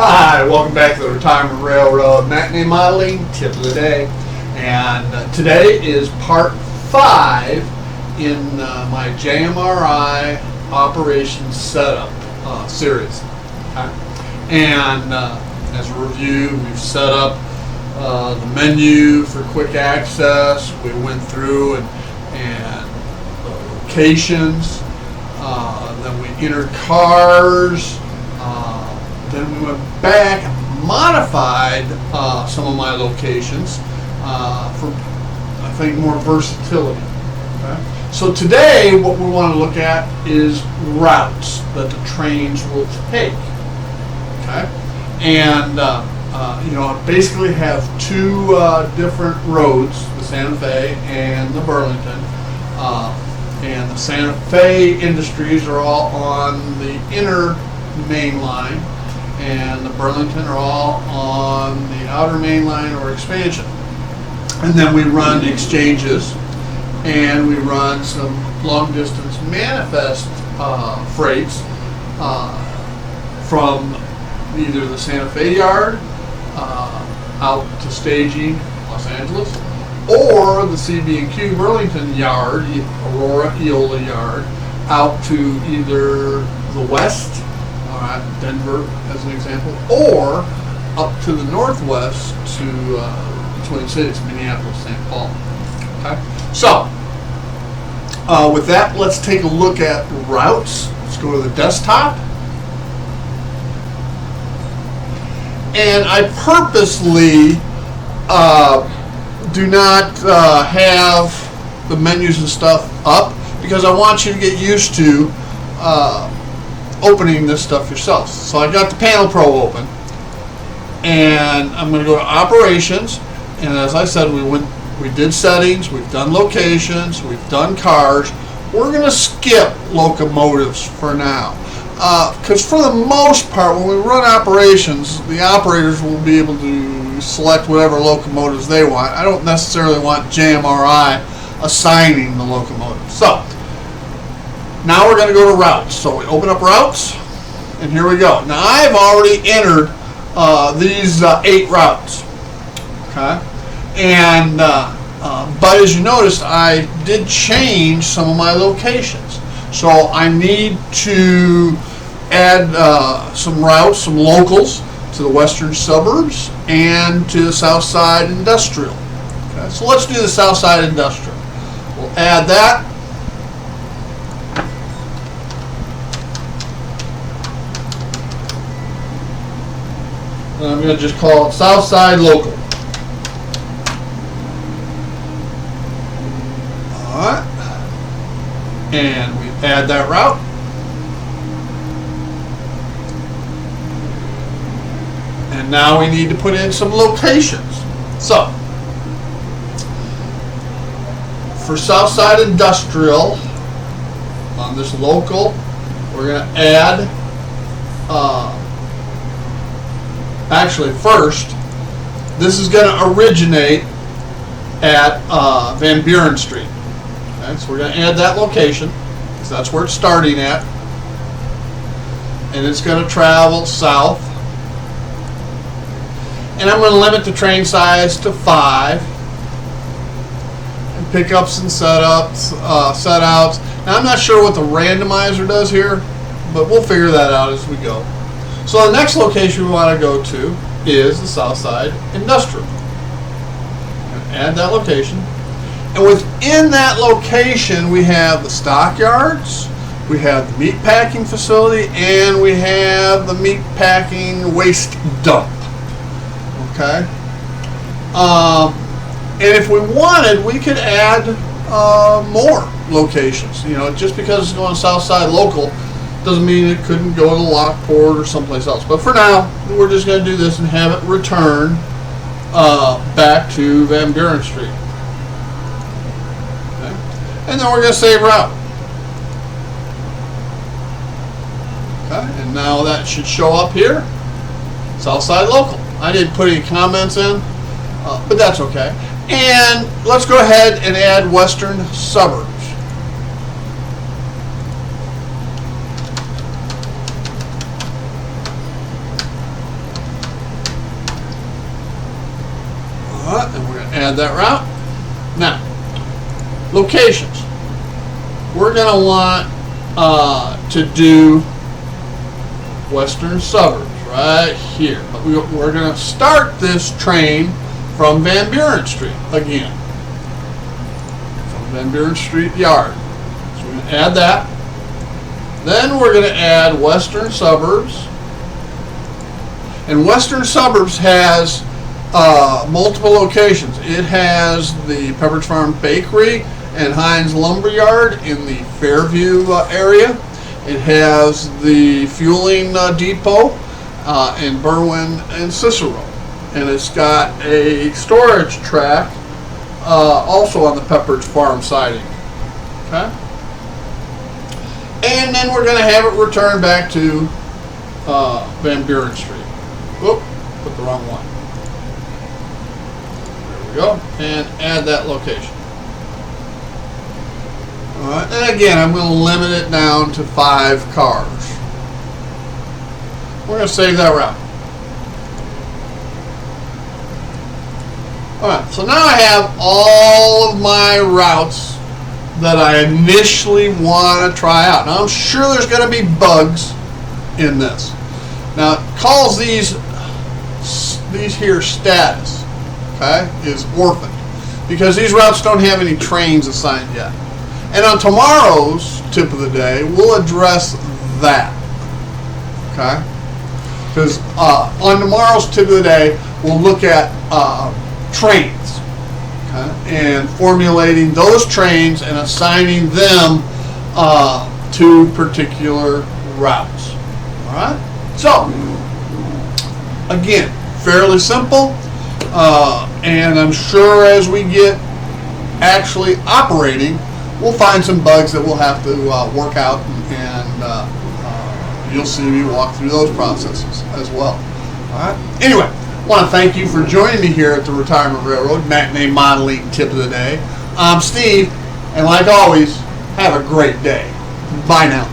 Hi, welcome back to the Retirement Railroad Matinee Modeling Tip of the Day. And today is part 5 in my JMRI Operations Setup series. Okay? And as a review, we've set up the menu for quick access. We went through and locations. Then we entered cars. Then we went back and modified some of my locations for, I think, more versatility. Okay? So today what we want to look at is routes that the trains will take. Okay? And I basically have two different roads, the Santa Fe and the Burlington. And the Santa Fe industries are all on the inner main line, and the Burlington are all on the outer main line or expansion. And then we run exchanges, and we run some long distance manifest freights from either the Santa Fe yard out to staging Los Angeles, or the CB&Q Burlington yard, Aurora Eola yard, out to either the west, Denver as an example, or up to the northwest to the Twin Cities, Minneapolis, St. Paul. Okay, so with that, let's take a look at routes. Let's go to the desktop, and I purposely do not have the menus and stuff up because I want you to get used to opening this stuff yourself. So I got the Panel Pro open, and I'm going to go to Operations, and as I said, we did settings, we've done locations, we've done cars. We're going to skip locomotives for now, because for the most part, when we run operations, the operators will be able to select whatever locomotives they want. I don't necessarily want JMRI assigning the locomotives. So now we're going to go to routes. So we open up routes, and here we go. Now I've already entered these 8 routes. Okay, and but as you noticed, I did change some of my locations. So I need to add some routes, some locals to the western suburbs and to the south side industrial. Okay, so let's do the south side industrial. We'll add that. And I'm going to just call it south side local. Alright. And we add that route. And now we need to put in some locations. So, for Southside Industrial, on this local, we're going to add, actually first, this is going to originate at Van Buren Street. Okay, so we're going to add that location, because that's where it's starting at. And it's going to travel south. And I'm going to limit the train size to 5. And pickups and setups, setouts. Now I'm not sure what the randomizer does here, but we'll figure that out as we go. So the next location we want to go to is the Southside Industrial. Add that location. And within that location we have the stockyards, we have the meat packing facility, and we have the meat packing waste dump. Okay. And if we wanted, we could add more locations. You know, just because it's going south side local doesn't mean it couldn't go to Lockport or someplace else. But for now, we're just going to do this and have it return back to Van Buren Street. Okay. And then we're going to save route. Okay. And now that should show up here. Southside local. I didn't put any comments in, but that's okay. And let's go ahead and add western suburbs. add that route. Now, locations. We're going to want to do western suburbs right here. But we're going to start this train from Van Buren Street again. From Van Buren Street Yard. So we're going to add that. Then we're going to add western suburbs. And western suburbs has multiple locations. It has the Pepperidge Farm Bakery and Heinz Lumberyard in the Fairview area. It has the fueling depot in Berwyn and Cicero. And it's got a storage track also on the Pepperidge Farm siding. Okay? And then we're going to have it return back to Van Buren Street. Whoop, put the wrong one. There we go. And add that location. Alright, and again, I'm going to limit it down to 5 cars. We're going to save that route. Alright, so now I have all of my routes that I initially want to try out. Now I'm sure there's going to be bugs in this. Now it calls these here status, okay, is orphaned, because these routes don't have any trains assigned yet. And on tomorrow's tip of the day, we'll address that, okay? Because on tomorrow's tip of the day, we'll look at trains, okay? And formulating those trains and assigning them to particular routes, all right? So, again, fairly simple, and I'm sure as we get actually operating, we'll find some bugs that we'll have to work out, and you'll see me walk through those processes as well. All right. Anyway, I want to thank you for joining me here at the Retirement Railroad Matinee Modeling Tip of the Day. I'm Steve, and like always, have a great day. Bye now.